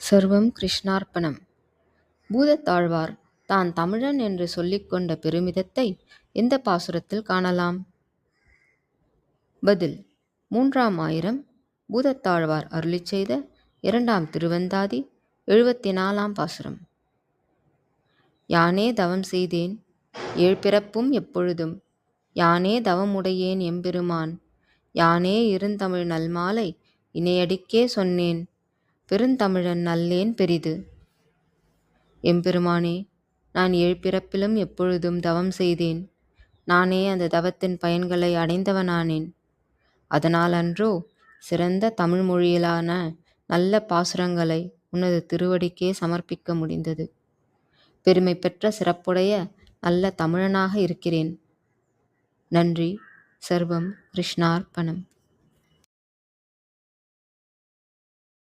சர்வம் கிருஷ்ணார்ப்பணம். பூதத்தாழ்வார் தான் தமிழன் என்று சொல்லிக்கொண்ட பெருமிதத்தை எந்த பாசுரத்தில் காணலாம்? பதில்: 3ஆம் ஆயிரம் பூதத்தாழ்வார் அருளிச் செய்த 2ஆம் திருவந்தாதி 74ஆம் பாசுரம். யானே தவம் செய்தேன் ஏழ்பிறப்பும் எப்பொழுதும், யானே தவமுடையேன் எம்பெருமான், யானே இருந்தமிழ் நல்மாலை இணையடிக்கே சொன்னேன், பெருந்தமிழன் நல்லேன் பெரிது. எம்பெருமானே, நான் ஏழ்பிறப்பிலும் எப்பொழுதும் தவம் செய்தேன். நானே அந்த தவத்தின் பயன்களை அடைந்தவனானேன். அதனால் அன்றோ சிறந்த தமிழ் மொழியிலான நல்ல பாசுரங்களை உனது திருவடிக்கே சமர்ப்பிக்க முடிந்தது. பெருமை பெற்ற சிறப்புடைய நல்ல தமிழனாக இருக்கிறேன். நன்றி. சர்வம் கிருஷ்ணார்ப்பணம்.